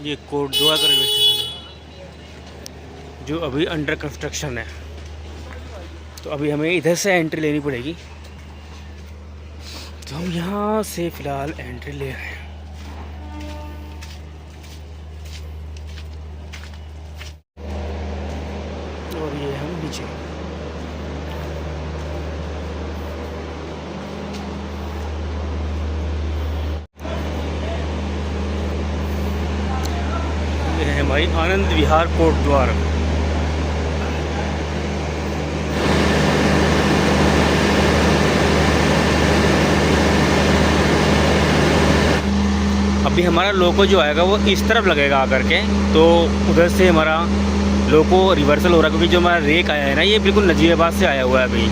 ये कोटद्वार का railway station है जो अभी अंडर कंस्ट्रक्शन है। तो अभी हमें इधर से एंट्री लेनी पड़ेगी, तो हम यहाँ से फ़िलहाल एंट्री ले रहे हैं। और ये हम नीचे, ये है हमारी आनंद विहार कोटद्वार। अभी हमारा लोको जो आएगा वो इस तरफ लगेगा आकर के, तो उधर से हमारा लोको रिवर्सल हो रहा है, क्योंकि जो हमारा रेक आया है ना ये बिल्कुल नजीबाबाद से आया हुआ है अभी।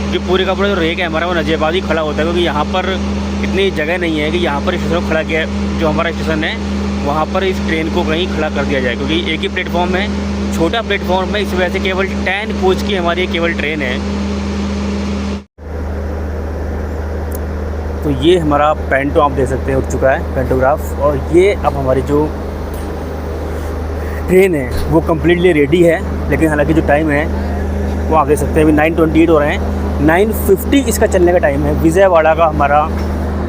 क्योंकि पूरे का पूरा जो रेक है हमारा वो नजीबाबाद ही खड़ा होता है, क्योंकि यहाँ पर इतनी जगह नहीं है कि यहाँ पर स्टेशन को खड़ा किया, जो हमारा स्टेशन है वहाँ पर इस ट्रेन को कहीं खड़ा कर दिया जाए, क्योंकि एक ही प्लेटफॉर्म है, छोटा प्लेटफॉर्म है, इस वजह से केवल 10 कोच की हमारी केवल ट्रेन है। तो ये हमारा पेंटो आप देख सकते हैं उठ चुका है, पेंटोग्राफ। और ये अब हमारी जो ट्रेन है वो कम्प्लीटली रेडी है, लेकिन हालांकि जो टाइम है वो आप देख सकते हैं अभी 9:28 हो रहे हैं। 9:50 इसका चलने का टाइम है। विजयवाड़ा का हमारा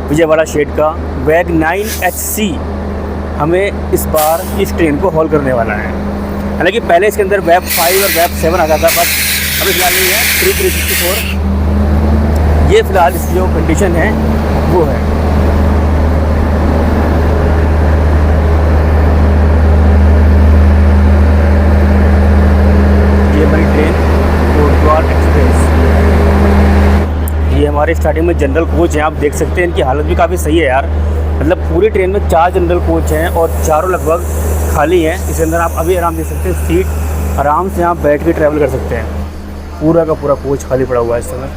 विजयवाड़ा शेड का वैग 9HC हमें इस बार इस ट्रेन को हॉल करने वाला है। हालांकि पहले इसके अंदर वैग 5 और वैग 7 आता था, बट अभी फिलहाल ये है 3364। ये फ़िलहाल इसकी जो कंडीशन है वो है। ये हमारी ट्रेन कोटद्वार एक्सप्रेस। ये हमारे स्टार्टिंग में जनरल कोच हैं, आप देख सकते हैं इनकी हालत भी काफ़ी सही है यार। मतलब पूरी ट्रेन में 4 जनरल कोच हैं और चारों लगभग खाली हैं। इसके अंदर आप अभी आराम देख सकते हैं, सीट आराम से आप बैठ के ट्रैवल कर सकते हैं। पूरा का पूरा कोच खाली पड़ा हुआ है इस समय।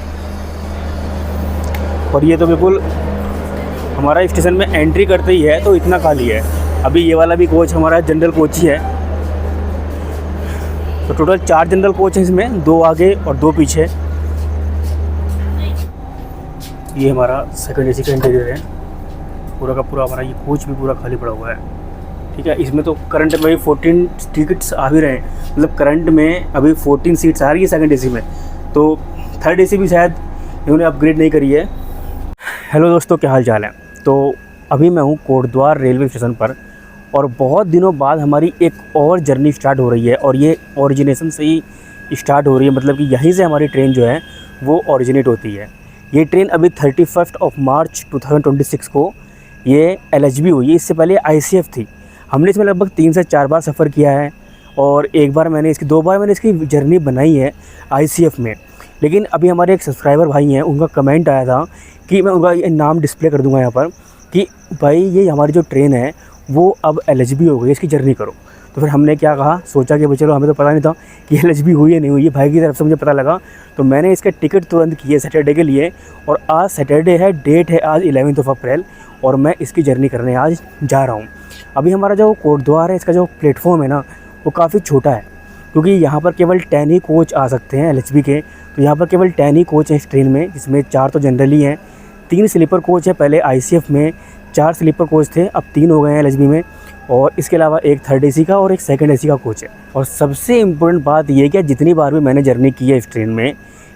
और ये तो बिल्कुल हमारा स्टेशन में एंट्री करते ही है तो इतना खाली है। अभी ये वाला भी कोच हमारा जनरल कोच ही है। तो टोटल 4 जनरल कोच हैं इसमें, 2 आगे और 2 पीछे। ये हमारा सेकंड AC का इंटीरियर है। पूरा का पूरा हमारा ये कोच भी पूरा खाली पड़ा हुआ है। ठीक है, इसमें तो करंट में 14 टिकट्स आ भी रहे हैं। मतलब करंट में अभी 14 सीट्स आ रही है सेकंड AC में। तो थर्ड AC भी शायद इन्होंने अपग्रेड नहीं करी है। हेलो दोस्तों, क्या हाल चाल है। तो अभी मैं हूँ कोटद्वार रेलवे स्टेशन पर, और बहुत दिनों बाद हमारी एक और जर्नी स्टार्ट हो रही है। और ये ओरिजिनेशन से ही स्टार्ट हो रही है, मतलब कि यहीं से हमारी ट्रेन जो है वो ओरिजिनेट होती है। ये ट्रेन अभी 31 मार्च 2026 को ये LHB हुई है। इससे पहले ICF थी। हमने इसमें लगभग 3 से 4 बार सफ़र किया है, और 2 बार मैंने इसकी जर्नी बनाई है ICF में। लेकिन अभी हमारे एक सब्सक्राइबर भाई हैं, उनका कमेंट आया था कि मैं उनका ये नाम डिस्प्ले कर दूंगा यहाँ पर, कि भाई ये हमारी जो ट्रेन है वो अब LHB हो गई, इसकी जर्नी करो। तो फिर हमने क्या कहा, सोचा कि भाई चलो, हमें तो पता नहीं था कि LHB हुई है नहीं हुई है। भाई की तरफ से मुझे पता लगा, तो मैंने इसका टिकट तुरंत किए सैटरडे के लिए। और आज सैटरडे है, डेट है आज 11 अप्रैल, और मैं इसकी जर्नी करने आज जा रहा हूँ। अभी हमारा जो कोटद्वार है, इसका जो प्लेटफॉर्म है ना वो काफ़ी छोटा है, क्योंकि यहाँ पर केवल 10 ही कोच आ सकते हैं LHB के। तो यहाँ पर केवल 10 ही कोच हैं इस ट्रेन में, जिसमें 4 तो जनरली हैं, 3 स्लीपर कोच है। पहले ICF में 4 स्लीपर कोच थे, अब 3 हो गए हैं LHB में। और इसके अलावा एक थर्ड AC का और एक सेकंड AC का कोच है। और सबसे इम्पोर्टेंट बात यह कि जितनी बार भी मैंने जर्नी की है इस ट्रेन में,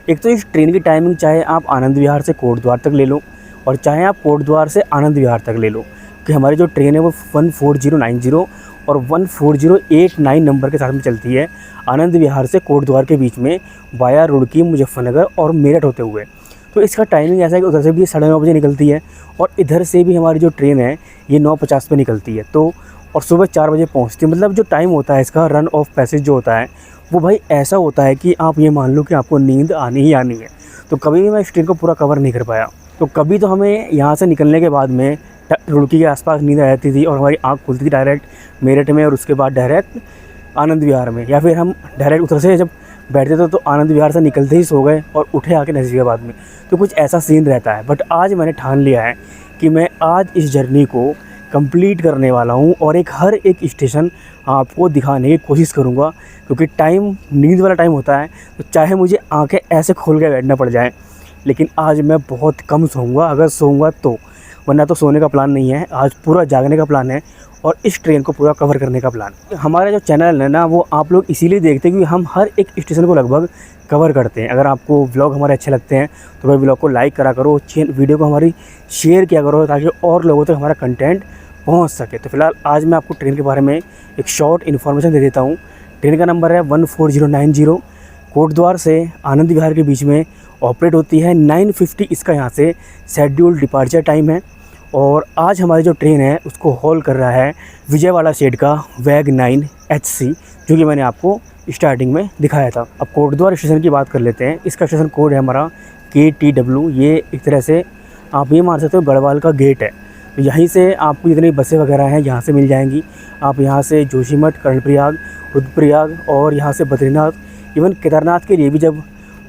एक तो इस ट्रेन की टाइमिंग चाहे आप आनंद विहार से कोटद्वार तक ले लो, और चाहे आप कोटद्वार से आनंद विहार तक ले लो, कि हमारी जो ट्रेन है वो 14090 और 14089 नंबर के साथ में चलती है आनंद विहार से कोटद्वार के बीच में, वाया रुड़की, मुजफ्फरनगर और मेरठ होते हुए। तो इसका टाइमिंग ऐसा है कि उधर से भी 9:30 बजे निकलती है, और इधर से भी हमारी जो ट्रेन है ये 9:50 पे निकलती है। तो और सुबह 4 बजे पहुंचती है। मतलब जो टाइम होता है इसका रन ऑफ पैसेज जो होता है वो भाई ऐसा होता है कि आप ये मान लो कि आपको नींद आनी ही आनी है। तो कभी भी मैं इस ट्रेन को पूरा कवर नहीं कर पाया। तो कभी तो हमें यहाँ से निकलने के बाद में रुड़की के आसपास नींद आ जाती थी, और हमारी आँख खुलती थी डायरेक्ट मेरठ में, और उसके बाद डायरेक्ट आनंद विहार में, या फिर हम डायरेक्ट उधर से जब बैठते थे तो आनंद विहार से निकलते ही सो गए और उठे आके नजीबाबाद में। तो कुछ ऐसा सीन रहता है। बट आज मैंने ठान लिया है कि मैं आज इस जर्नी को कंप्लीट करने वाला हूँ, और हर एक स्टेशन आपको दिखाने की कोशिश करूँगा, क्योंकि टाइम नींद वाला टाइम होता है। तो चाहे मुझे आंखें ऐसे खोल के बैठना पड़ जाए, लेकिन आज मैं बहुत कम सोऊंगा, अगर सोऊंगा तो, वरना तो सोने का प्लान नहीं है। आज पूरा जागने का प्लान है और इस ट्रेन को पूरा कवर करने का प्लान। हमारा जो चैनल है ना, वो आप लोग इसीलिए देखते हैं क्योंकि हम हर एक स्टेशन को लगभग कवर करते हैं। अगर आपको व्लॉग हमारे अच्छे लगते हैं तो भाई व्लॉग को लाइक करा करो, वीडियो को हमारी शेयर किया करो ताकि और लोगों तक हमारा कंटेंट पहुंच सके। तो फिलहाल आज मैं आपको ट्रेन के बारे में एक शॉर्ट इन्फॉर्मेशन दे देता हूं। ट्रेन का नंबर है 14090, कोटद्वार से आनंद विहार के बीच में ऑपरेट होती है। 9:50 इसका यहाँ से शेड्यूल्ड डिपार्चर टाइम है। और आज हमारी जो ट्रेन है उसको हॉल कर रहा है विजयवाड़ा शेड का वैग 9 HC, जो कि मैंने आपको स्टार्टिंग में दिखाया था। अब कोटद्वार स्टेशन की बात कर लेते हैं। इसका स्टेशन कोड है हमारा KTW। ये एक तरह से आप ये मान सकते हो गढ़वाल का गेट है। तो यहीं से आपको जितनी बसें वगैरह हैं यहाँ से मिल जाएंगी। आप यहाँ से जोशीमठ, कर्णप्रयाग, रुद्रप्रयाग और यहाँ से बद्रीनाथ, इवन केदारनाथ के लिए भी जब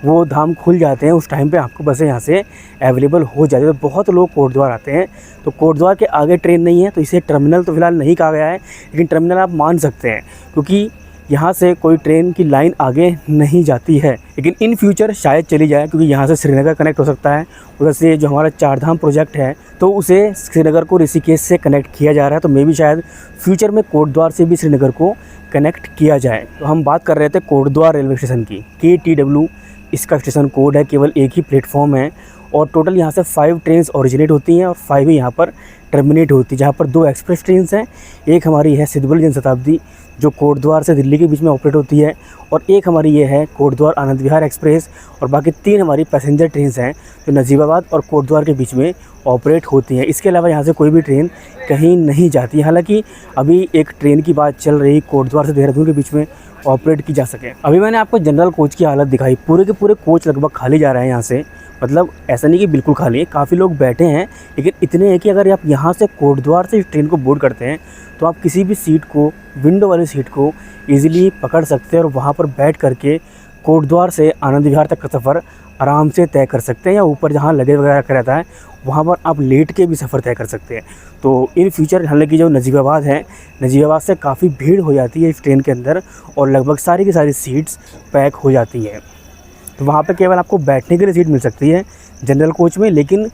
वो धाम खुल जाते हैं उस टाइम पे आपको बसें यहाँ से अवेलेबल हो जाती है। तो बहुत लोग कोटद्वार आते हैं। तो कोटद्वार के आगे ट्रेन नहीं है तो इसे टर्मिनल तो फ़िलहाल नहीं कहा गया है, लेकिन टर्मिनल आप मान सकते हैं क्योंकि यहाँ से कोई ट्रेन की लाइन आगे नहीं जाती है। लेकिन इन फ्यूचर शायद चली जाए क्योंकि यहाँ से श्रीनगर कनेक्ट हो सकता है। उधर से जो हमारा चारधाम प्रोजेक्ट है तो उसे श्रीनगर को ऋषिकेश से कनेक्ट किया जा रहा है। तो मे भी शायद फ्यूचर में कोटद्वार से भी श्रीनगर को कनेक्ट किया जाए। तो हम बात कर रहे थे कोटद्वार रेलवे स्टेशन की। KTW इसका स्टेशन कोड है। केवल एक ही प्लेटफॉर्म है और टोटल यहाँ से 5 ट्रेन ओरिजिनेट होती हैं और 5 ही यहाँ पर टर्मिनेट होती है, जहाँ पर 2 एक्सप्रेस ट्रेन हैं। एक हमारी है सिद्धबल जनशताब्दी जो कोटद्वार से दिल्ली के बीच में ऑपरेट होती है, और एक हमारी ये है कोटद्वार आनंद विहार एक्सप्रेस, और बाकी 3 हमारी पैसेंजर ट्रेन हैं जो नजीबाबाद और कोटद्वार के बीच में ऑपरेट होती हैं। इसके अलावा यहाँ से कोई भी ट्रेन कहीं नहीं जाती। हालांकि अभी एक ट्रेन की बात चल रही कोटद्वार से देहरादून के बीच में ऑपरेट की जा सके। अभी मैंने आपको जनरल कोच की हालत दिखाई, पूरे के पूरे कोच लगभग खाली जा रहे हैं यहाँ से। मतलब ऐसा नहीं कि बिल्कुल खाली है, काफ़ी लोग बैठे हैं, लेकिन इतने हैं कि अगर आप यहाँ से कोटद्वार से इस ट्रेन को बोर्ड करते हैं तो आप किसी भी सीट को, विंडो वाली सीट को ईज़िली पकड़ सकते हैं और वहाँ पर बैठ करके कोटद्वार से आनंद विहार तक का सफ़र आराम से तय कर सकते हैं, या ऊपर जहाँ लगेज वगैरह का रहता है वहाँ पर आप लेट के भी सफ़र तय कर सकते हैं। तो इन फ्यूचर हालांकि जो नजीबाबाद है, नजीबाबाद से काफ़ी भीड़ हो जाती है इस ट्रेन के अंदर और लगभग सारी की सारी सीट्स पैक हो जाती हैं। तो वहाँ पे केवल आपको बैठने के लिए सीट मिल सकती है जनरल कोच में, लेकिन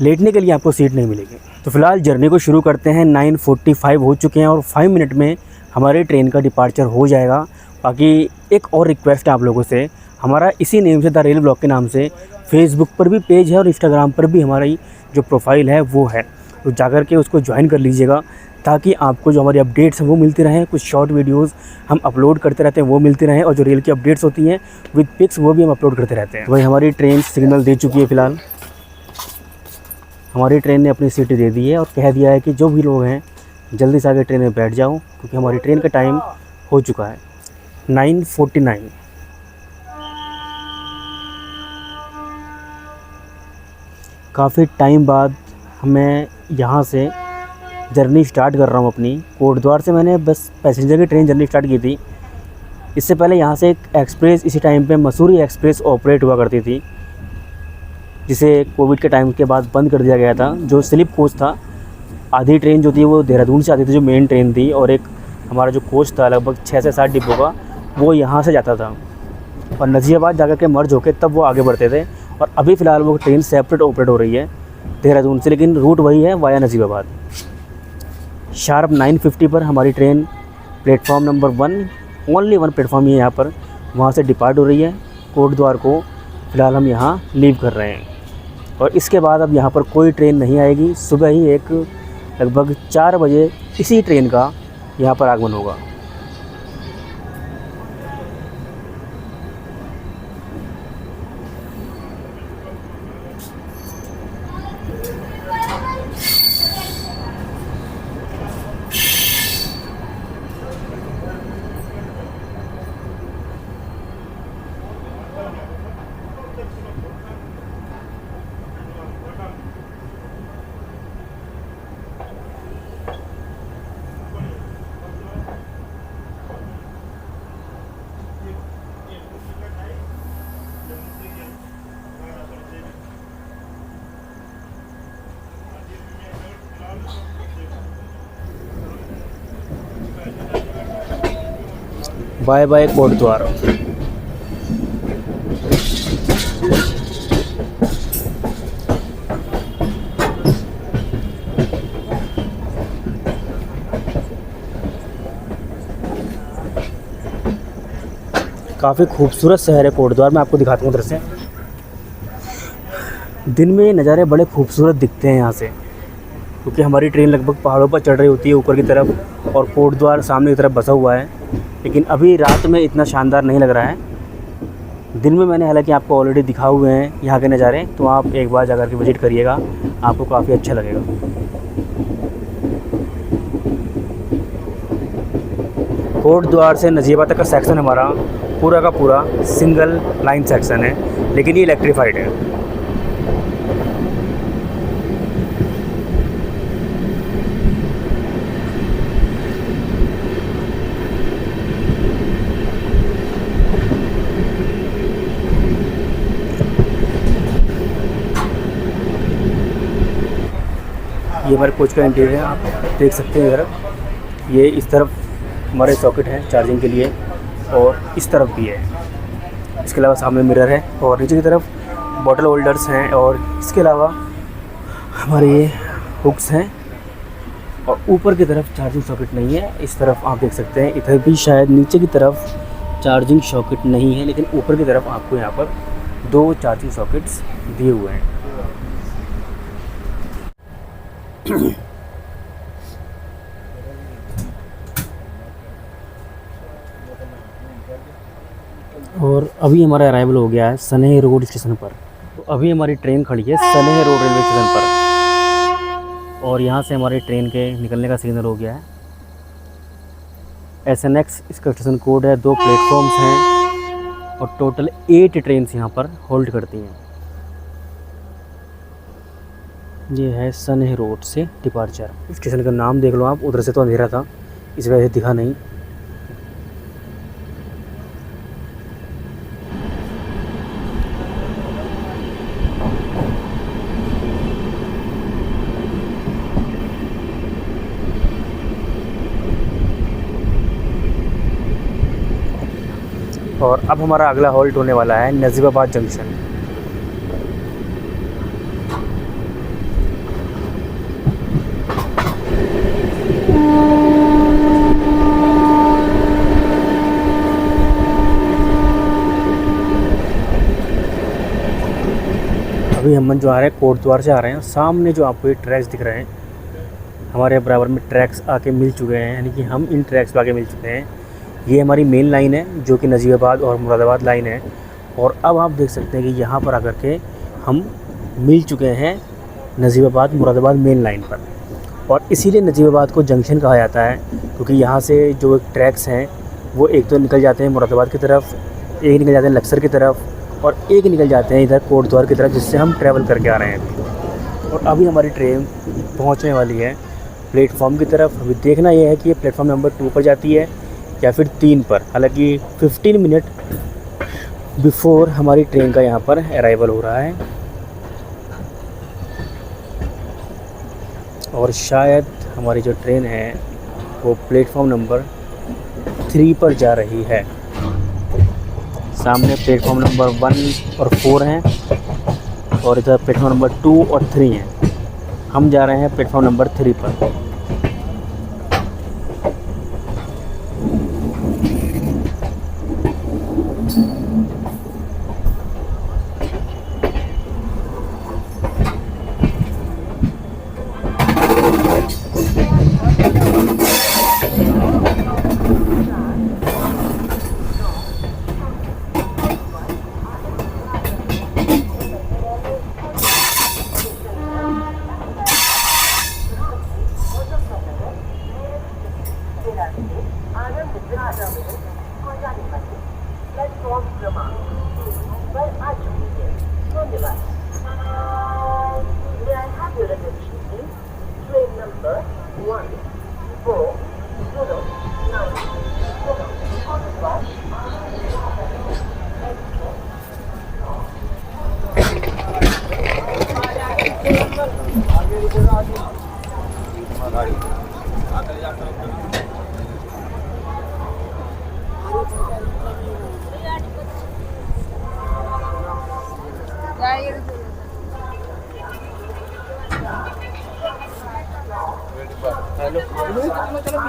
लेटने के लिए आपको सीट नहीं मिलेगी। तो फिलहाल जर्नी को शुरू करते हैं। 9:45 हो चुके हैं और 5 मिनट में हमारी ट्रेन का डिपार्चर हो जाएगा। बाकी एक और रिक्वेस्ट है आप लोगों से, हमारा इसी नेम से द रेल ब्लॉग के नाम से फेसबुक पर भी पेज है और इंस्टाग्राम पर भी हमारी जो प्रोफाइल है वो है, तो जाकर के उसको ज्वाइन कर लीजिएगा ताकि आपको जो हमारी अपडेट्स हैं वो मिलती रहें। कुछ शॉर्ट वीडियोस हम अपलोड करते रहते हैं वो मिलती रहें, और जो रेल की अपडेट्स होती हैं विद पिक्स वो भी हम अपलोड करते रहते हैं। तो भाई हमारी ट्रेन सिग्नल दे चुकी है। फ़िलहाल हमारी ट्रेन ने अपनी सीट दे दी है और कह दिया है कि जो भी लोग हैं जल्दी से आगे ट्रेन में बैठ जाओ क्योंकि हमारी ट्रेन का टाइम हो चुका है 9:49। काफ़ी टाइम बाद मैं यहाँ से जर्नी स्टार्ट कर रहा हूँ अपनी। कोटद्वार से मैंने बस पैसेंजर की ट्रेन जर्नी स्टार्ट की थी। इससे पहले यहाँ से एक एक्सप्रेस इसी टाइम पे मसूरी एक्सप्रेस ऑपरेट हुआ करती थी, जिसे कोविड के टाइम के बाद बंद कर दिया गया था। जो स्लिप कोच था, आधी ट्रेन जो थी वो देहरादून से आती थी जो मेन ट्रेन थी, और एक हमारा जो कोच था लगभग 6 से 7 डिब्बों का वो यहाँ से जाता था और नजीबाबाद जाकर के मर्ज होकर तब वो आगे बढ़ते थे। और अभी फ़िलहाल वो ट्रेन सेपरेट ऑपरेट हो रही है देहरादून से, लेकिन रूट वही है वाया नजीबाबाद। शार्प 9:50 पर हमारी train platform number 1, only 1 platform ही यहाँ पर, वहाँ से डिपार्ट हो रही है। कोटद्वार को फ़िलहाल हम यहाँ लीव कर रहे हैं और इसके बाद अब यहाँ पर कोई ट्रेन नहीं आएगी। सुबह ही एक लगभग 4 बजे इसी ट्रेन का यहाँ पर आगमन होगा। Bye bye Kotdwar. काफ़ी खूबसूरत शहर है कोटद्वार। मैं आपको दिखाता हूँ उधर से। दिन में ये नज़ारे बड़े खूबसूरत दिखते हैं यहाँ से, क्योंकि हमारी ट्रेन लगभग पहाड़ों पर चढ़ रही होती है ऊपर की तरफ, और कोटद्वार सामने की तरफ बसा हुआ है। लेकिन अभी रात में इतना शानदार नहीं लग रहा है। दिन में मैंने हालांकि आपको ऑलरेडी दिखा हुए हैं यहाँ के नज़ारे, तो आप एक बार जाकर के विज़िट करिएगा, आपको काफ़ी अच्छा लगेगा। कोटद्वार से नजीबाबाद तक का सेक्शन हमारा पूरा का पूरा सिंगल लाइन सेक्शन है, लेकिन ये इलेक्ट्रीफाइड है। ये हमारे कोच का इंटीरियर है, आप देख सकते हैं इधर। ये इस तरफ हमारे सॉकेट है चार्जिंग के लिए, और इस तरफ भी है। इसके अलावा सामने मिरर है, और नीचे की तरफ बॉटल होल्डर्स हैं, और इसके अलावा हमारे ये हुक्स हैं। और ऊपर की तरफ चार्जिंग सॉकेट नहीं है। इस तरफ आप देख सकते हैं, इधर भी शायद नीचे की तरफ चार्जिंग सॉकेट नहीं है, लेकिन ऊपर की तरफ आपको यहाँ पर 2 चार्जिंग सॉकेट्स दिए हुए हैं। और अभी हमारा अराइवल हो गया है सनेह रोड स्टेशन पर। तो अभी हमारी ट्रेन खड़ी है सनेह रोड रेलवे स्टेशन पर, और यहाँ से हमारी ट्रेन के निकलने का सिग्नल हो गया है। SNX इसका स्टेशन कोड है। 2 प्लेटफॉर्म्स हैं, और टोटल 8 ट्रेन्स यहाँ पर होल्ड करती हैं। ये है सनेह रोड से डिपार्चर। स्टेशन का नाम देख लो आप, उधर से तो अंधेरा था इस वजह से दिखा नहीं। और अब हमारा अगला हॉल्ट होने वाला है नजीबाबाद जंक्शन। अभी हम जो आ रहे हैं कोटद्वार से आ रहे हैं। सामने जो आपको ये ट्रैक्स दिख रहे हैं, हमारे बराबर में ट्रैक्स आके मिल चुके हैं, यानी कि हम इन ट्रैक्स पर आके मिल चुके हैं। ये हमारी मेन लाइन है जो कि नजीबाबाद और मुरादाबाद लाइन है। और अब आप देख सकते हैं कि यहाँ पर आकर के हम मिल चुके हैं नजीबाबाद मुरादाबाद मेन लाइन पर। और इसीलिए नजीबाबाद को जंक्शन कहा जाता है, क्योंकि यहाँ से जो ट्रैक्स हैं वो एक तो निकल जाते हैं मुरादाबाद की तरफ, एक निकल जाते हैं लक्सर की तरफ, और एक निकल जाते हैं इधर कोटद्वार की तरफ, जिससे हम ट्रैवल करके आ रहे हैं। और अभी हमारी ट्रेन पहुँचने वाली है प्लेटफॉर्म की तरफ। अभी देखना यह है कि ये प्लेटफॉर्म नंबर 2 पर जाती है या फिर 3 पर। हालांकि 15 मिनट बिफोर हमारी ट्रेन का यहाँ पर अराइवल हो रहा है, और शायद हमारी जो ट्रेन है वो प्लेटफॉर्म नंबर 3 पर जा रही है। सामने प्लेटफॉर्म नंबर 1 और 4 हैं, और इधर प्लेटफॉर्म नंबर 2 और 3 हैं। हम जा रहे हैं प्लेटफॉर्म नंबर 3 पर।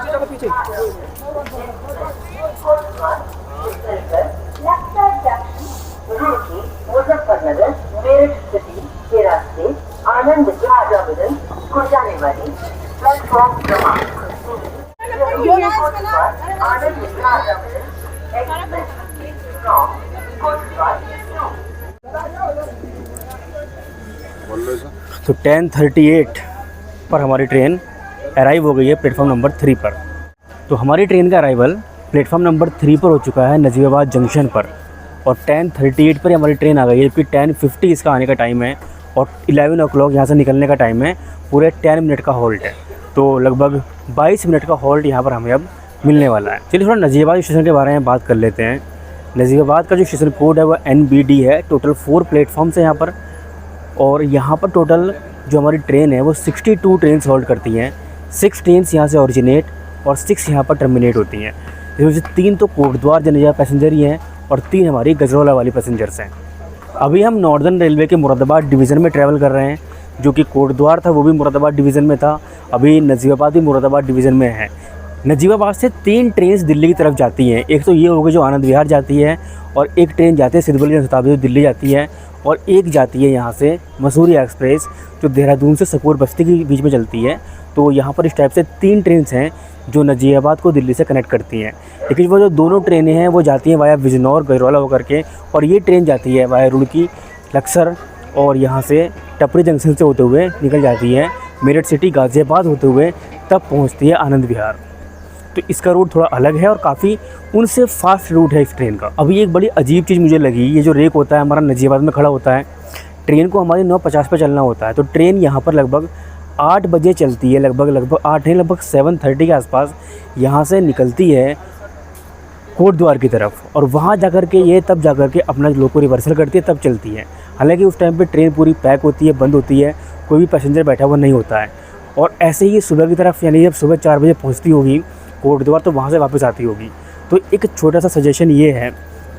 चलो पीछे मुजफ्फरनगर मेरठ सिटी के रास्ते आनंद विहार टर्मिनल को जाने वाली प्लेटफॉर्म क्रमांक Anand Vihar terminal express from Kotdwar. तो 10:38 पर हमारी ट्रेन अराइव हो गई है प्लेटफॉर्म नंबर 3 पर। तो हमारी ट्रेन का अराइवल प्लेटफॉर्म नंबर 3 पर हो चुका है नजीबाबाद जंक्शन पर, और 10:38 पर हमारी ट्रेन आ गई है, जबकि 10:50 इसका आने का टाइम है और 11 o'clock यहाँ से निकलने का टाइम है। पूरे 10 मिनट का हॉल्ट है, तो लगभग 22 मिनट का हॉल्ट यहाँ पर हमें अब मिलने वाला है। चलिए थोड़ा नजीबाबाद स्टेशन के बारे में बात कर लेते हैं। नजीबाबाद का जो स्टेशन कोड है वो NBD है। टोटल 4 प्लेटफॉर्म्स हैं यहाँ पर, और यहाँ पर टोटल जो हमारी ट्रेन है वो 62 ट्रेन हॉल्ट करती हैं। 6 ट्रेन यहाँ से ओरिजिनेट और 6 यहाँ पर टर्मिनेट होती हैं, जिसमें से 3 तो कोटद्वार जनजा पैसेंजर ही हैं और 3 हमारी गजरौला वाली पैसेंजर्स हैं। अभी हम नॉर्दर्न रेलवे के मुरादाबाद डिवीज़न में ट्रैवल कर रहे हैं, जो कि कोटद्वार था वो भी मुरादाबाद डिवीज़न में था, अभी नजीबाबाद भी मुरादाबाद डिवीज़न में है। नजीबाबाद से 3 ट्रेन दिल्ली की तरफ जाती हैं। एक तो ये होगी जो आनंद विहार जाती है, और एक ट्रेन जाती है सिद्धबल्ली जनशताब्दी जो दिल्ली जाती है, और एक जाती है यहाँ से मसूरी एक्सप्रेस जो देहरादून से सकूर बस्ती के बीच में चलती है। तो यहाँ पर इस टाइप से 3 ट्रेन हैं जो नजीबाबाद को दिल्ली से कनेक्ट करती हैं। लेकिन वो जो दोनों ट्रेनें हैं वो जाती हैं वाया बिजनौर गजरौला होकर के, और ये ट्रेन जाती है वाया रुड़की लक्सर, और यहाँ से टपरी जंक्शन से होते हुए निकल जाती है मेरठ सिटी गाज़ियाबाद होते हुए, तब पहुँचती है आनंद विहार। तो इसका रूट थोड़ा अलग है और काफ़ी उनसे फास्ट रूट है इस ट्रेन का। अभी एक बड़ी अजीब चीज़ मुझे लगी, ये जो रेक होता है हमारा नजीबाबाद में खड़ा होता है, ट्रेन को हमारी 9:50 पर चलना होता है, तो ट्रेन यहाँ पर लगभग 8 बजे चलती है, लगभग 8 नहीं लगभग 7:30 के आसपास यहाँ से निकलती है कोटद्वार की तरफ, और वहाँ जाकर के ये तब जाकर के अपना लोको रिवर्सल करती है, तब चलती है। हालांकि उस टाइम पे ट्रेन पूरी पैक होती है, बंद होती है, कोई भी पैसेंजर बैठा हुआ नहीं होता है। और ऐसे ही सुबह की तरफ, यानी जब सुबह 4 बजे पहुँचती होगी कोटद्वार, तो वहाँ से वापस आती होगी। तो एक छोटा सा सजेशन ये है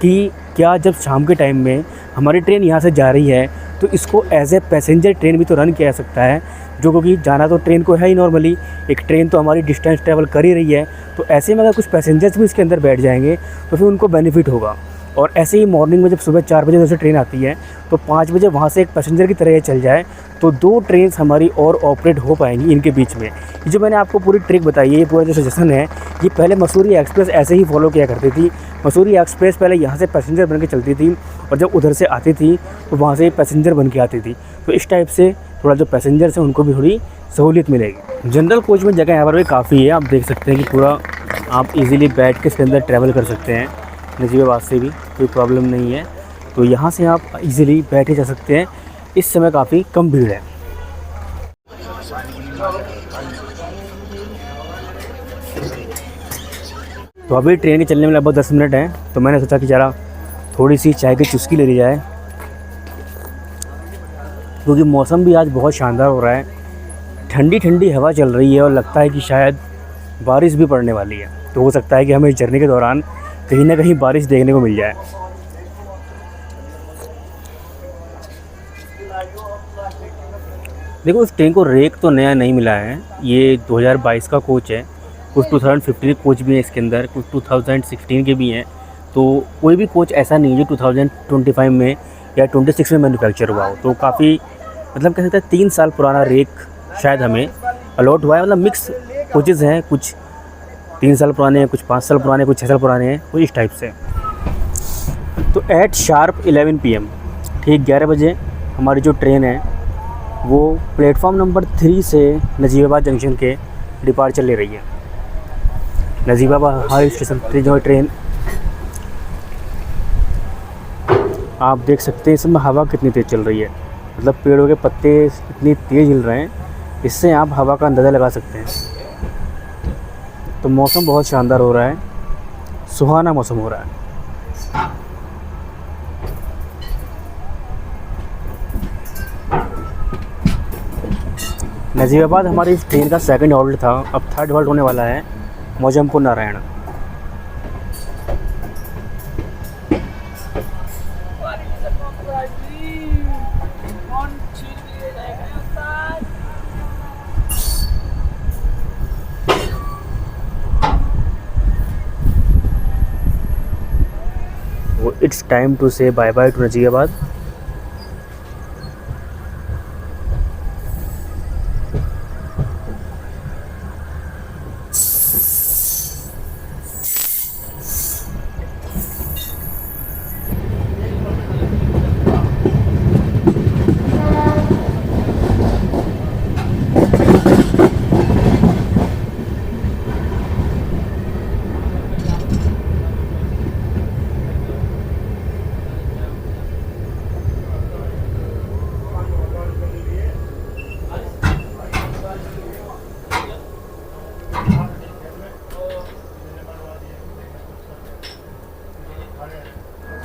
कि क्या जब शाम के टाइम में हमारी ट्रेन यहाँ से जा रही है तो इसको एज ए पैसेंजर ट्रेन भी तो रन किया जा सकता है, जो क्योंकि जाना तो ट्रेन को है ही नॉर्मली, एक ट्रेन तो हमारी डिस्टेंस ट्रैवल कर ही रही है, तो ऐसे में अगर कुछ पैसेंजर्स भी इसके अंदर बैठ जाएंगे तो फिर उनको बेनिफिट होगा। और ऐसे ही मॉर्निंग में जब सुबह 4 बजे उधर से ट्रेन आती है तो 5 बजे वहाँ से एक पैसेंजर की तरह ये चल जाए, तो 2 ट्रेन हमारी और ऑपरेट हो पाएंगी इनके बीच में। ये जो मैंने आपको पूरी ट्रिक बताई है, ये पूरा जो सजेशन है, ये पहले मसूरी एक्सप्रेस ऐसे ही फॉलो किया करती थी। मसूरी एक्सप्रेस पहले यहाँ से पैसेंजर बन के चलती थी, और जब उधर से आती थी तो वहाँ से पैसेंजर बन के आती थी। तो इस टाइप से थोड़ा जो पैसेंजर्स हैं उनको भी थोड़ी सहूलियत मिलेगी। जनरल कोच में जगह यहाँ पर भी काफ़ी है, आप देख सकते हैं कि पूरा आप इजीली बैठ के इसके अंदर ट्रैवल कर सकते हैं। नजीबाबाद से भी कोई प्रॉब्लम नहीं है, तो यहाँ से आप इजीली बैठे जा सकते हैं। इस समय काफ़ी कम भीड़ है। तो अभी ट्रेन के चलने में लगभग 10 मिनट हैं, तो मैंने सोचा कि ज़रा थोड़ी सी चाय की चुस्की ले ली जाए, क्योंकि मौसम भी आज बहुत शानदार हो रहा है। ठंडी ठंडी हवा चल रही है और लगता है कि शायद बारिश भी पड़ने वाली है। तो हो सकता है कि हमें इस जर्नी के दौरान कहीं ना कहीं बारिश देखने को मिल जाए। देखो, इस ट्रेन को रेक तो नया नहीं मिला है, ये 2022 का कोच है। कुछ 2015 कोच भी है इसके अंदर, कुछ 2016 के भी हैं। तो कोई भी कोच ऐसा नहीं है जो 2025 में या 26 में मैन्युफैक्चर हुआ हो। तो काफ़ी मतलब कह सकते हैं 3 साल पुराना रेक शायद हमें अलॉट हुआ है। मतलब मिक्स कोचेज़ हैं, कुछ 3 साल पुराने हैं, कुछ 5 साल पुराने, कुछ 6 साल पुराने हैं, कुछ इस टाइप से। तो एट शार्प 11 PM, ठीक 11 बजे हमारी जो ट्रेन है वो प्लेटफॉर्म नंबर 3 से नजीबाबाद जंक्शन के डिपार्चर ले रही है। नजीबाबाद हाई स्टेशन पर जो ट्रेन आप देख सकते हैं, इसमें हवा कितनी तेज़ चल रही है। मतलब पेड़ों के पत्ते इतनी तेज़ हिल रहे हैं, इससे आप हवा का अंदाज़ा लगा सकते हैं। तो मौसम बहुत शानदार हो रहा है, सुहाना मौसम हो रहा है। नजीबाबाद हमारी इस ट्रेन का 2nd हॉल्ट था, अब 3rd हॉल्ट होने वाला है Maujampur Narayan. It's time to say bye bye to Najibabad.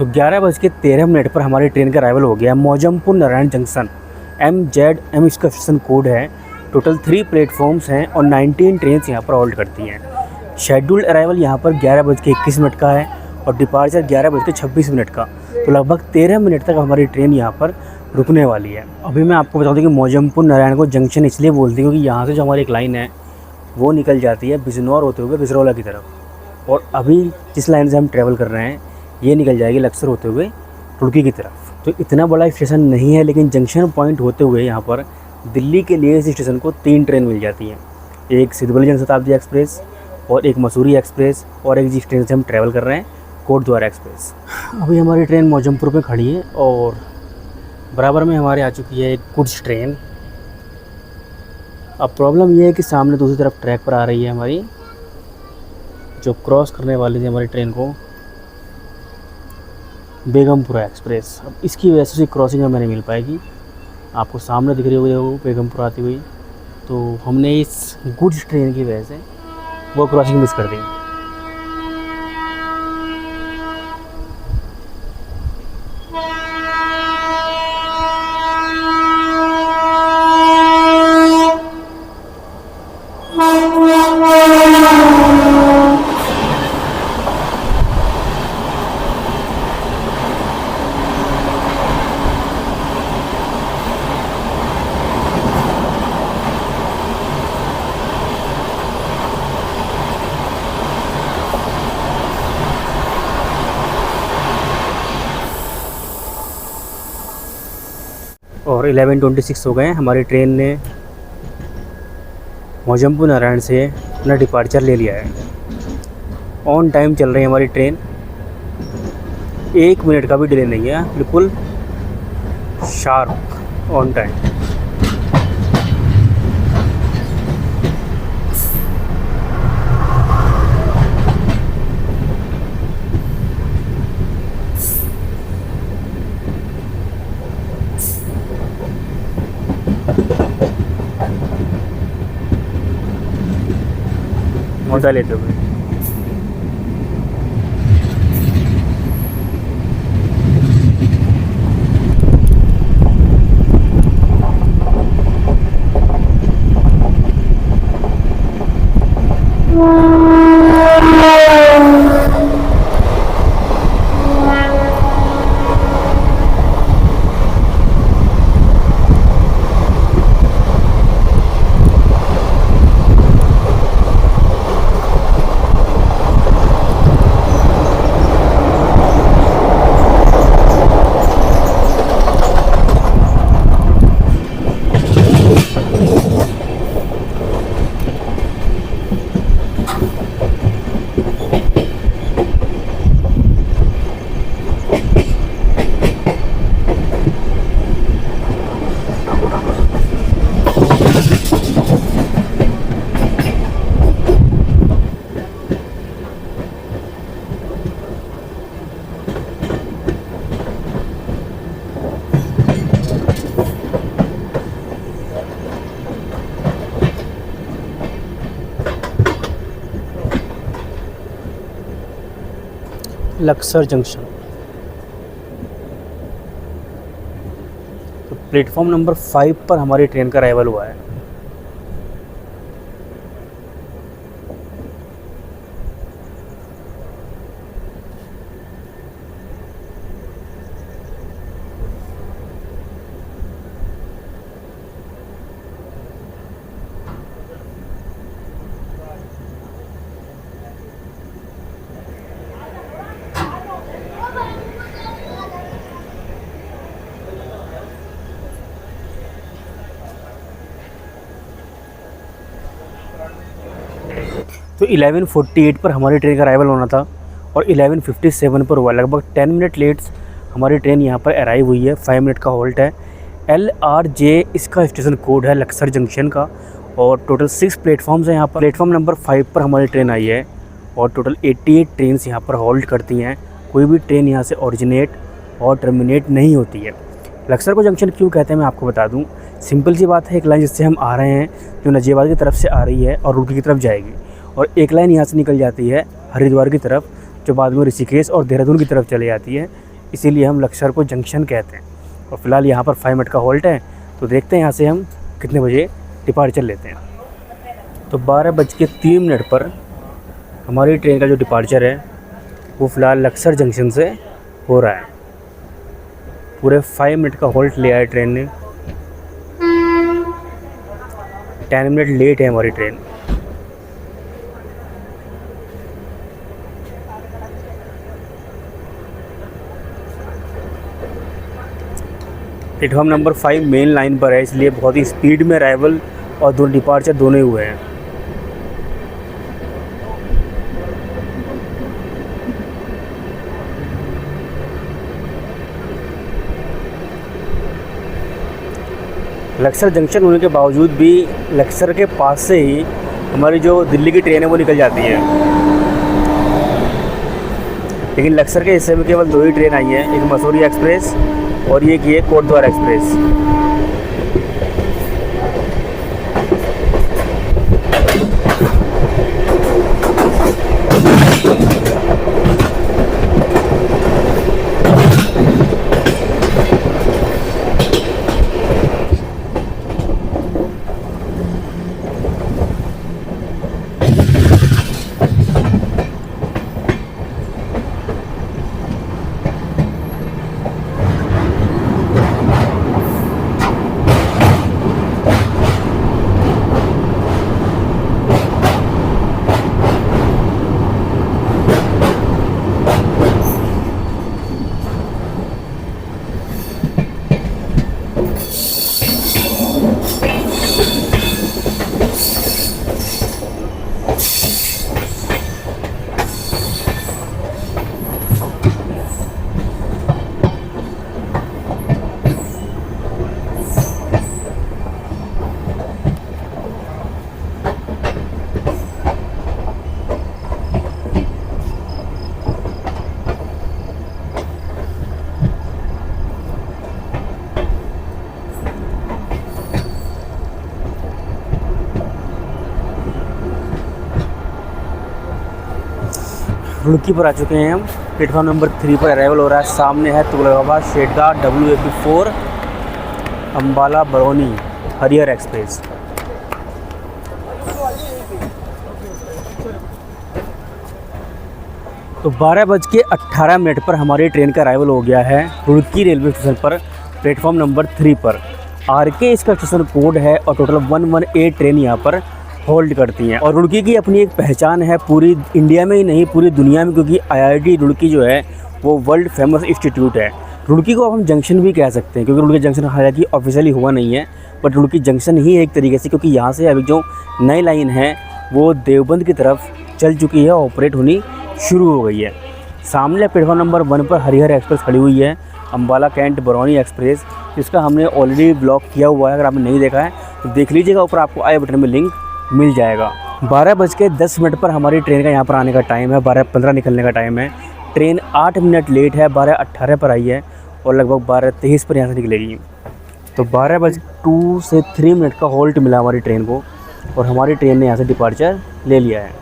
तो 11:13 पर हमारी ट्रेन का अराइवल हो गया मौजमपुर नारायण जंक्शन। MZM इसका स्टेशन कोड है। टोटल 3 प्लेटफॉर्म्स हैं और 19 ट्रेन यहाँ पर होल्ड करती हैं। शेड्यूल्ड अराइवल यहाँ पर 11:21 का है और डिपार्चर 11:26 का। तो लगभग 13 मिनट तक हमारी ट्रेन यहाँ पर रुकने वाली है। अभी मैं आपको बता दूँ कि मौजमपुर नारायण को जंक्शन इसलिए बोलती हूँ क्योंकि यहाँ से जो हमारी एक लाइन है वो निकल जाती है बिजनौर होते हुए बिजरौला की तरफ, और अभी जिस लाइन से हम ट्रैवल कर रहे हैं ये निकल जाएगी लक्सर होते हुए रुड़की की तरफ। तो इतना बड़ा स्टेशन नहीं है, लेकिन जंक्शन पॉइंट होते हुए यहाँ पर दिल्ली के लिए इस स्टेशन को 3 ट्रेन मिल जाती हैं। एक सिद्धबल्ली जनशताब्दी एक्सप्रेस और एक मसूरी एक्सप्रेस और एक जिस ट्रेन से हम ट्रैवल कर रहे हैं कोटद्वार एक्सप्रेस। अभी हमारी ट्रेन मौजमपुर में खड़ी है और बराबर में हमारे आ चुकी है एक गुड्स ट्रेन। अब प्रॉब्लम ये है कि सामने दूसरी तरफ ट्रैक पर आ रही है हमारी जो क्रॉस करने वाली थी हमारी ट्रेन को बेगमपुरा एक्सप्रेस। अब इसकी वजह से उसी क्रॉसिंग हमें नहीं मिल पाएगी। आपको सामने दिख रही होगी वो बेगमपुरा आती हुई, तो हमने इस गुड्स ट्रेन की वजह से वो क्रॉसिंग मिस कर दी। और 11:26 हो गए। हमारी ट्रेन ने मौजमपुर नारायण से अपना डिपार्चर ले लिया है। ऑन टाइम चल रही है हमारी ट्रेन, 1 मिनट का भी डिले नहीं है, बिल्कुल शार्प ऑन टाइम। मज़ा लेते हुए लक्सर जंक्शन। तो प्लेटफॉर्म नंबर 5 पर हमारी ट्रेन का अराइवल हुआ है। तो 11:48 पर हमारी ट्रेन का अराइवल होना था और 11:57 पर हुआ। लगभग 10 मिनट लेट्स हमारी ट्रेन यहाँ पर अराइव हुई है। 5 मिनट का हॉल्ट है। LRJ इसका स्टेशन कोड है लक्सर जंक्शन का, और टोटल 6 प्लेटफॉर्म्स हैं यहाँ पर। प्लेटफॉर्म नंबर 5 पर हमारी ट्रेन आई है और टोटल 88 ट्रेन यहाँ पर होल्ड करती हैं। कोई भी ट्रेन यहाँ से ओरिजिनेट और टर्मिनेट नहीं होती है। लक्सर को जंक्शन क्यों कहते हैं मैं आपको बता दूँ। सिंपल सी बात है, एक लाइन जिससे हम आ रहे हैं जो नजीबाद की तरफ से आ रही है और रुड़की की तरफ जाएगी, और एक लाइन यहाँ से निकल जाती है हरिद्वार की तरफ जो बाद में ऋषिकेश और देहरादून की तरफ चली जाती है। इसीलिए हम लक्सर को जंक्शन कहते हैं। और फिलहाल यहाँ पर 5 मिनट का हॉल्ट है, तो देखते हैं यहाँ से हम कितने बजे डिपार्चर लेते हैं। तो 12:03 पर हमारी ट्रेन का जो डिपार्चर है वो फ़िलहाल लक्सर जंक्शन से हो रहा है। पूरे 5 मिनट का हॉल्ट लिया है ट्रेन ने। 10 मिनट लेट है हमारी train. Platform number 5 main line पर है, इसलिए बहुत ही स्पीड में अराइवल और दो डिपार्चर दोनों ही हुए हैं। लक्सर जंक्शन होने के बावजूद भी लक्सर के पास से ही हमारी जो दिल्ली की ट्रेन है वो निकल जाती है, लेकिन लक्सर के हिस्से में केवल 2 ही ट्रेन आई हैं, एक मसूरी एक्सप्रेस और ये की है कोटद्वार एक्सप्रेस। रुड़की पर आ चुके हैं हम। प्लेटफॉर्म नंबर 3 पर अराइवल हो रहा है। सामने है तुगलकाबाद शेडगा WAP4 अम्बाला बरौनी हरियर एक्सप्रेस। तो 12:18 पर हमारी ट्रेन का अराइवल हो गया है रुड़की रेलवे स्टेशन पर, प्लेटफॉर्म नंबर 3 पर। RK इसका स्टेशन कोड है और टोटल 118 ट्रेन यहाँ पर होल्ड करती हैं। और रुड़की की अपनी एक पहचान है पूरी इंडिया में ही नहीं पूरी दुनिया में, क्योंकि IIT रुड़की जो है वो वर्ल्ड फेमस इंस्टीट्यूट है। रुड़की को अब हम जंक्शन भी कह सकते हैं, क्योंकि रुड़की जंक्शन हालांकि ऑफिशियली हुआ नहीं है, बट रुड़की जंक्शन ही है एक तरीके से, क्योंकि यहाँ से अभी जो नई लाइन है वो देवबंद की तरफ चल चुकी है, ऑपरेट होनी शुरू हो गई है। सामने प्लेटफॉर्म नंबर 1 पर हरिहर एक्सप्रेस खड़ी हुई है, अम्बाला कैंट बरौनी एक्सप्रेस, जिसका हमने ऑलरेडी ब्लॉग किया हुआ है। अगर आपने नहीं देखा है तो देख लीजिएगा, ऊपर आपको आई बटन में लिंक मिल जाएगा। 12:10 पर हमारी ट्रेन का यहाँ पर आने का टाइम है, 12:15 निकलने का टाइम है। ट्रेन 8 मिनट लेट है, 12:18 पर आई है और लगभग 12:23 पर यहाँ से निकलेगी। तो 12:02 से 3 मिनट का हॉल्ट मिला हमारी ट्रेन को और हमारी ट्रेन ने यहाँ से डिपार्चर ले लिया है।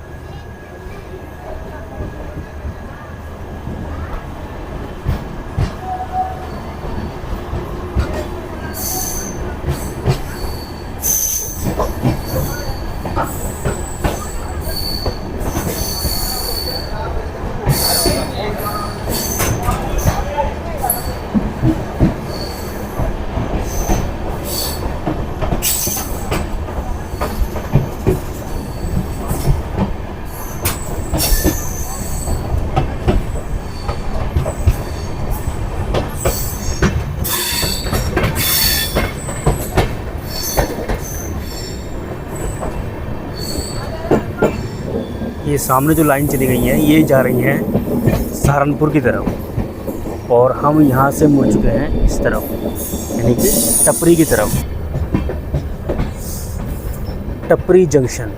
ये सामने जो लाइन चली गई हैं ये जा रही हैं सहारनपुर की तरफ और हम यहाँ से मुड़ चुके हैं इस तरफ, यानी कि टपरी की तरफ। टपरी जंक्शन।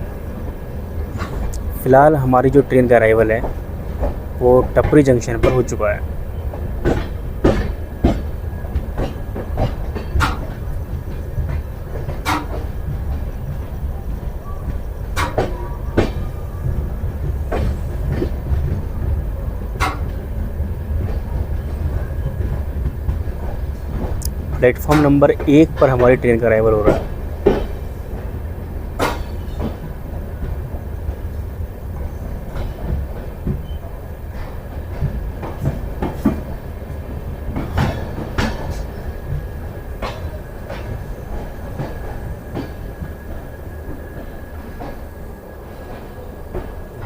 फ़िलहाल हमारी जो ट्रेन का अराइवल है वो टपरी जंक्शन पर हो चुका है। प्लेटफॉर्म नंबर 1 पर हमारी ट्रेन का अराइवल हो रहा है।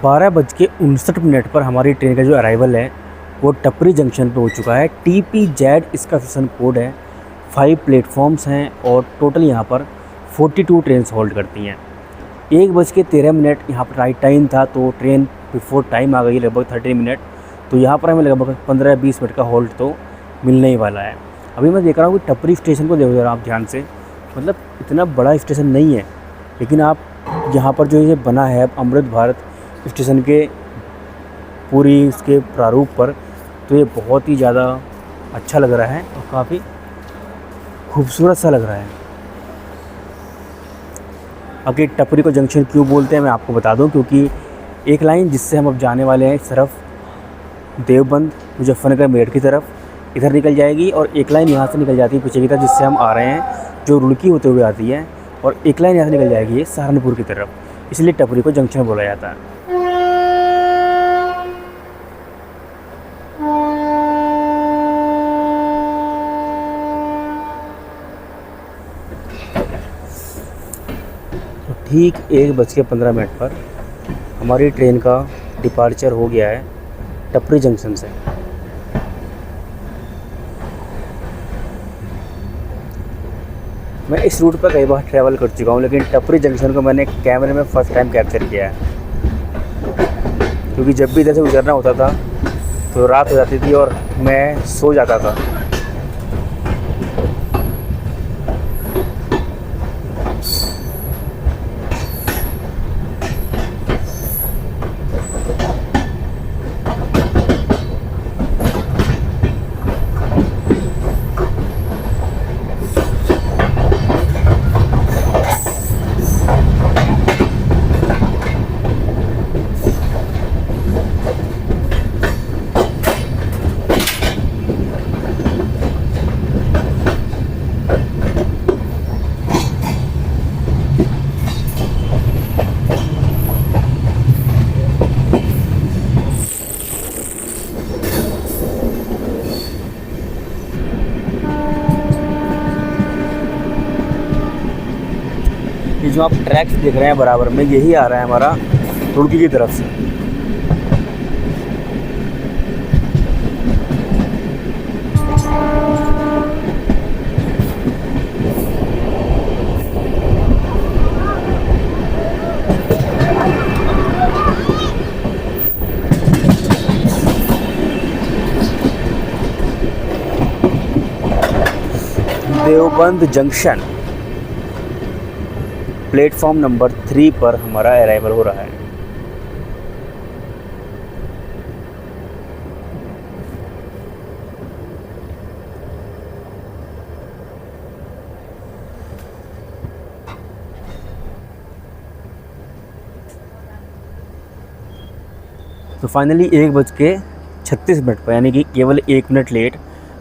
बारह बज के 59 पर हमारी ट्रेन का जो अराइवल है वो टपरी जंक्शन पे हो चुका है। TPZ इसका स्टेशन कोड है। 5 प्लेटफॉर्म्स हैं और टोटल यहाँ पर 42 ट्रेन होल्ड करती हैं। 1:13 यहाँ पर राइट टाइम था, तो ट्रेन बिफोर टाइम आ गई लगभग 30 मिनट। तो यहाँ पर हमें लगभग 15-20 मिनट का होल्ड तो मिलने ही वाला है। अभी मैं देख रहा हूँ कि टपरी स्टेशन को देखो जरा आप ध्यान से, मतलब इतना बड़ा स्टेशन नहीं है, लेकिन आप यहाँ पर जो ये बना है अमृत भारत स्टेशन के पूरी उसके प्रारूप पर, तो ये बहुत ही ज़्यादा अच्छा लग रहा है और काफ़ी खूबसूरत सा लग रहा है। आगे टपरी को जंक्शन क्यों बोलते हैं मैं आपको बता दूं, क्योंकि एक लाइन जिससे हम अब जाने वाले हैं इस तरफ देवबंद मुजफ्फरनगर मेरठ की तरफ इधर निकल जाएगी, और एक लाइन यहाँ से निकल जाती है पीछे की तरफ जिससे हम आ रहे हैं जो रुड़की होते हुए आती है, और एक लाइन यहाँ से निकल जाएगी सहारनपुर की तरफ, इसलिए टपरी को जंक्शन बोला जाता है। ठीक 1:15 पर हमारी ट्रेन का डिपार्चर हो गया है टपरी जंक्शन से। मैं इस रूट पर कई बार ट्रैवल कर चुका हूँ, लेकिन टपरी जंक्शन को मैंने कैमरे में फ़र्स्ट टाइम कैप्चर किया है, क्योंकि जब भी इधर से गुजरना होता था तो रात हो जाती थी और मैं सो जाता था। ये जो आप ट्रैक्स देख रहे हैं बराबर में, यही आ रहा है हमारा रुड़की की तरफ से। देवबंद जंक्शन प्लेटफॉर्म नंबर 3 पर हमारा अराइवल हो रहा है। तो फाइनली 1:36 पर, यानी कि केवल 1 मिनट लेट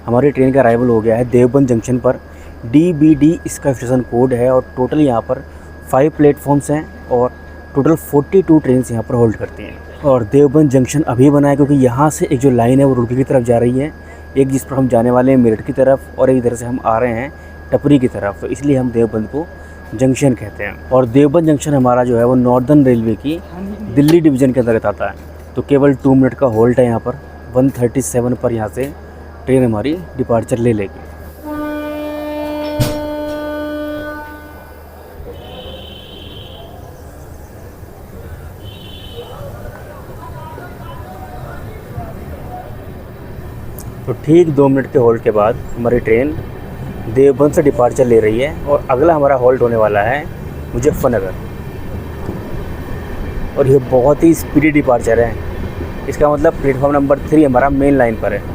हमारी ट्रेन का अराइवल हो गया है देवबंद जंक्शन पर। DBD इसका स्टेशन कोड है और टोटल यहाँ पर 5 प्लेटफॉर्म्स हैं और टोटल 42 ट्रेन यहाँ पर होल्ड करती हैं। और देवबंद जंक्शन अभी बना है क्योंकि यहाँ से एक जो लाइन है वो रुड़की की तरफ जा रही है, एक जिस पर हम जाने वाले हैं मेरठ की तरफ, और एक इधर से हम आ रहे हैं टपरी की तरफ, तो इसलिए हम देवबंद को जंक्शन कहते हैं। और देवबंद जंक्शन हमारा जो है वो नॉर्दर्न रेलवे की दिल्ली डिवीज़न के अंतर्गत आता है। तो केवल 2 मिनट का होल्ड है यहाँ पर। 1:37 पर यहाँ से ट्रेन हमारी डिपार्चर ले लेगी। तो ठीक 2 मिनट के होल्ड के बाद हमारी ट्रेन देवबंद से डिपार्चर ले रही है और अगला हमारा होल्ड होने वाला है मुजफ्फरनगर। और ये बहुत ही स्पीडी डिपार्चर है, इसका मतलब प्लेटफॉर्म नंबर 3 हमारा मेन लाइन पर है।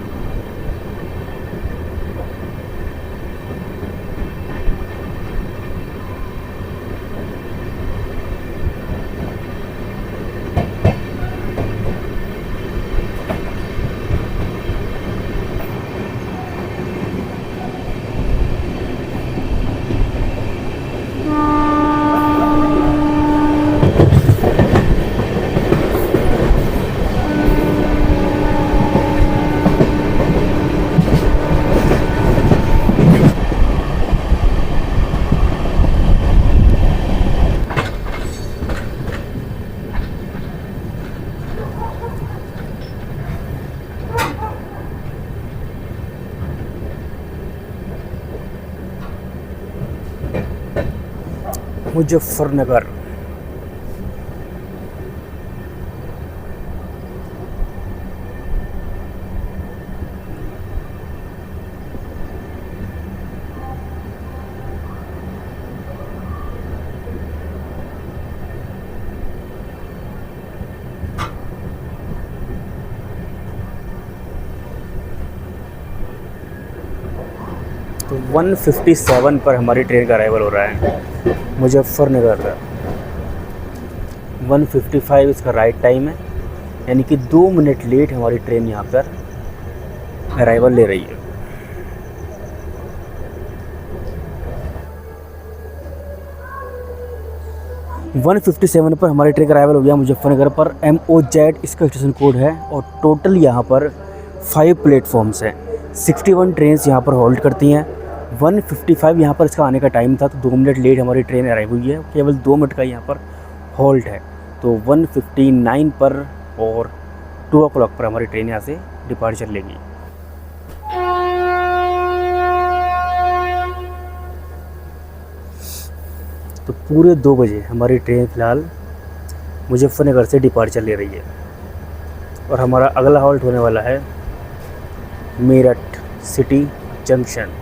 मुजफ्फरनगर। तो 1:57 पर हमारी ट्रेन का अराइवल हो रहा है मुजफ्फरनगर का। 1:55 इसका राइट टाइम है, यानी कि 2 मिनट लेट हमारी ट्रेन यहाँ पर अराइवल ले रही है। वन 57 पर हमारी ट्रेन का अराइवल हो गया मुजफ्फरनगर पर। MOZ इसका स्टेशन कोड है और टोटल यहाँ पर 5 प्लेटफॉर्म्स हैं। 61 ट्रेन्स यहाँ पर होल्ड करती हैं। 1:55 यहाँ पर इसका आने का टाइम था, तो 2 मिनट लेट हमारी ट्रेन अराइव हुई है। केवल 2 मिनट का यहाँ पर हॉल्ट है। तो 1:59 पर और 2 o'clock पर हमारी ट्रेन यहाँ से डिपार्चर लेगी। तो पूरे 2 बजे हमारी ट्रेन फ़िलहाल मुजफ्फरनगर से डिपार्चर ले रही है और हमारा अगला हॉल्ट होने वाला है मेरठ सिटी जंक्शन।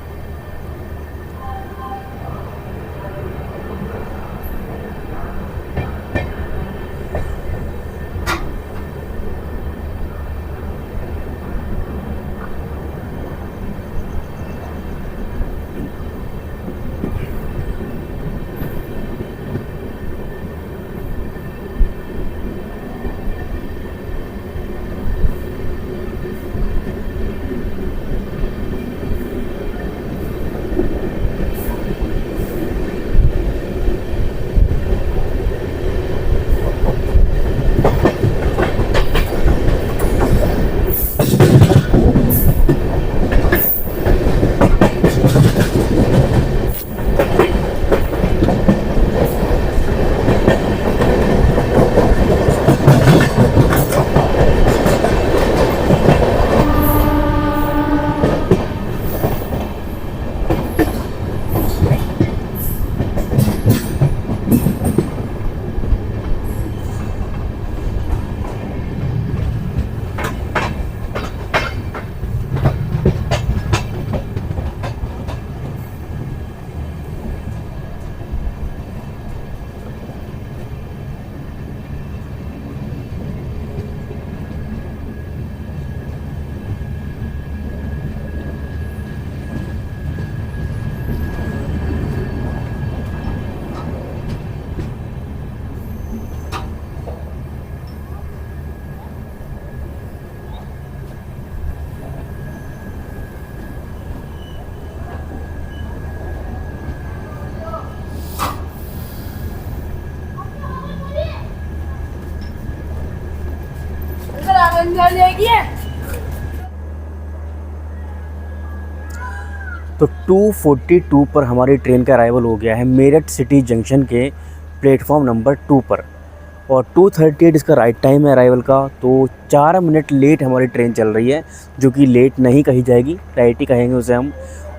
तो 2:42 पर हमारी ट्रेन का अराइवल हो गया है मेरठ सिटी जंक्शन के प्लेटफॉर्म नंबर 2 पर और 2:38 इसका राइट टाइम है अराइवल का। तो 4 मिनट लेट हमारी ट्रेन चल रही है, जो कि लेट नहीं कही जाएगी, राइट ही कहेंगे उसे हम।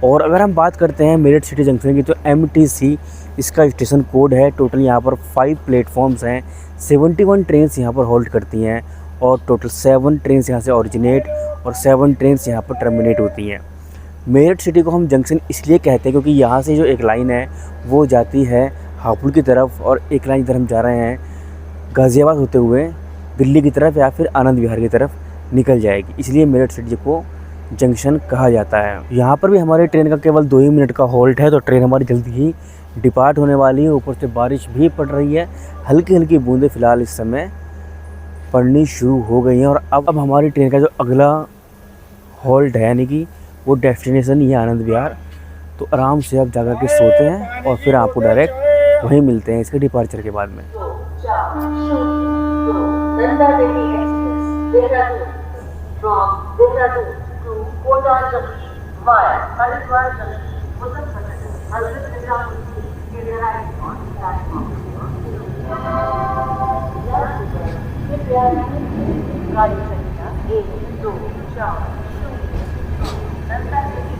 और अगर हम बात करते हैं मेरठ सिटी जंक्शन की, तो MTC इसका स्टेशन कोड है। टोटल यहाँ पर 5 प्लेटफॉर्म्स हैं। 71 ट्रेन्स यहाँ पर होल्ड करती हैं और टोटल 7 ट्रेन्स यहाँ से ओरिजिनेट और 7 ट्रेन्स यहाँ पर टर्मिनेट होती हैं। मेरठ सिटी को हम जंक्शन इसलिए कहते हैं क्योंकि यहाँ से जो एक लाइन है वो जाती है हापुड़ की तरफ और एक लाइन इधर हम जा रहे हैं गाज़ियाबाद होते हुए दिल्ली की तरफ या फिर आनंद विहार की तरफ निकल जाएगी, इसलिए मेरठ सिटी को जंक्शन कहा जाता है। यहाँ पर भी हमारी ट्रेन का केवल 2 ही मिनट का हॉल्ट है, तो ट्रेन हमारी जल्दी ही डिपार्ट होने वाली है। ऊपर से बारिश भी पड़ रही है, हल्की हल्की बूंदें फ़िलहाल इस समय पड़नी शुरू हो गई हैं। और अब हमारी ट्रेन का जो अगला हॉल्ट है यानी कि वो डेस्टिनेशन ही है आनंद विहार। तो आराम से आप जाकर के सोते हैं और फिर आपको डायरेक्ट वहीं मिलते हैं इसके डिपार्चर के बाद में। Nanda Devi express Dehradun from Dehradun to Kota junction via Haridwar junction Muzaffarnagar Hazrat Nizamuddin के राइट ऑन प्लेटफॉर्म। गाड़ी संख्या 1, 2, 4 नंदा देवी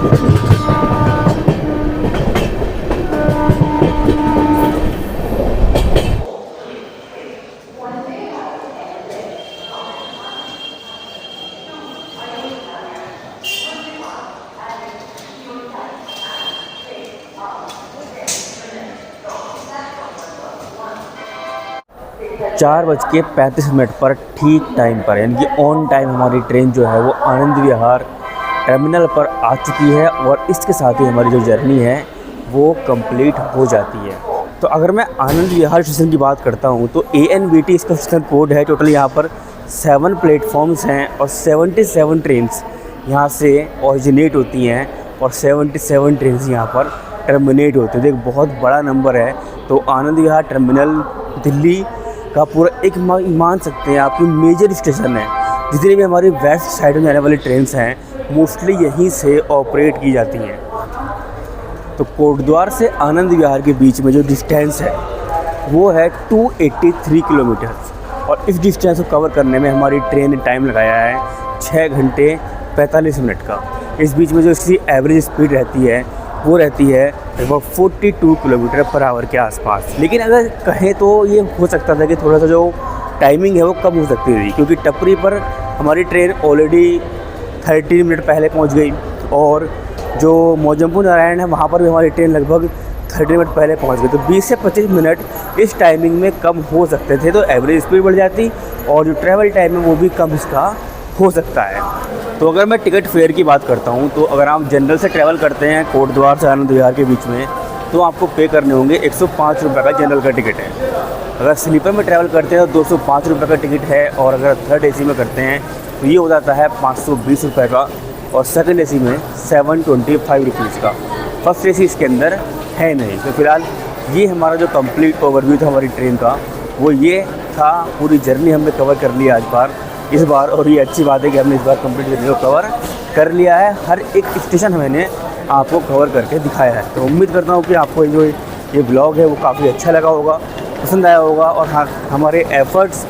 चार बज के 35 पर ठीक टाइम पर, यानी कि ऑन टाइम हमारी ट्रेन जो है वो आनंद विहार टर्मिनल पर आ चुकी है और इसके साथ ही हमारी जो जर्नी है वो कंप्लीट हो जाती है। तो अगर मैं आनंद विहार स्टेशन की बात करता हूँ तो ANVT इसका स्टेशन कोड है। टोटल यहाँ पर 7 प्लेटफॉर्म्स हैं और 77 ट्रेन्स यहाँ से ऑरिजिनेट होती हैं और 77 ट्रेन्स यहाँ पर टर्मिनेट होती हैं। तो एक बहुत बड़ा नंबर है। तो आनंद विहार टर्मिनल दिल्ली का पूरा एक मान सकते हैं आपकी मेजर स्टेशन है। जितनी भी हमारी वेस्ट साइड में जाने वाली ट्रेन्स हैं मोस्टली यहीं से ऑपरेट की जाती हैं। तो कोटद्वार से आनंद विहार के बीच में जो डिस्टेंस है वो है 283 किलोमीटर और इस डिस्टेंस को कवर करने में हमारी ट्रेन ने टाइम लगाया है 6 घंटे 45 मिनट का। इस बीच में जो इसकी एवरेज स्पीड रहती है वो रहती है लगभग 42 किलोमीटर पर आवर के आसपास। लेकिन अगर कहें तो ये हो सकता था कि थोड़ा सा जो टाइमिंग है वो कम हो सकती थी, क्योंकि टपरी पर हमारी ट्रेन ऑलरेडी 30 मिनट पहले पहुंच गई और जो मौजमपुर नारायण है वहाँ पर भी हमारी ट्रेन लगभग 30 मिनट पहले पहुंच गई। तो 20 से 25 मिनट इस टाइमिंग में कम हो सकते थे, तो एवरेज स्पीड बढ़ जाती और जो ट्रैवल टाइम है वो भी कम इसका हो सकता है। तो अगर मैं टिकट फेयर की बात करता हूँ तो अगर आप जनरल से ट्रैवल करते हैं कोटद्वार से आनंद विहार के बीच में तो आपको पे करने होंगे 105 रुपये का जनरल का टिकट है। अगर स्लीपर में ट्रैवल करते हैं तो 205 रुपये का टिकट है और अगर थर्ड AC में करते हैं तो ये हो जाता है 520 रुपये का और सेकंड AC में 725 रुपीज़ का। फर्स्ट AC इसके अंदर है नहीं। तो फिलहाल ये हमारा जो कंप्लीट ओवरव्यू था हमारी ट्रेन का वो ये था। पूरी जर्नी हमने कवर कर लिया इस बार और ये अच्छी बात है कि हमने इस बार कंप्लीट जर्नी को कवर कर लिया है। हर एक स्टेशन मैंने आपको कवर करके दिखाया है। तो उम्मीद करता हूँ कि आपको जो ये ब्लॉग है वो काफ़ी अच्छा लगा होगा, पसंद आया होगा। और हाँ, हमारे एफ़र्ट्स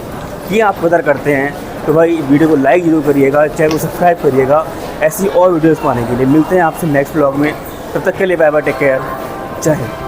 की आप कदर करते हैं तो भाई वीडियो को लाइक ज़रूर करिएगा, चैनल को सब्सक्राइब करिएगा ऐसी और वीडियोज़ पाने के लिए। मिलते हैं आपसे नेक्स्ट ब्लॉग में, तब तक के लिए बाय बाय, टेक केयर, जय हिंद।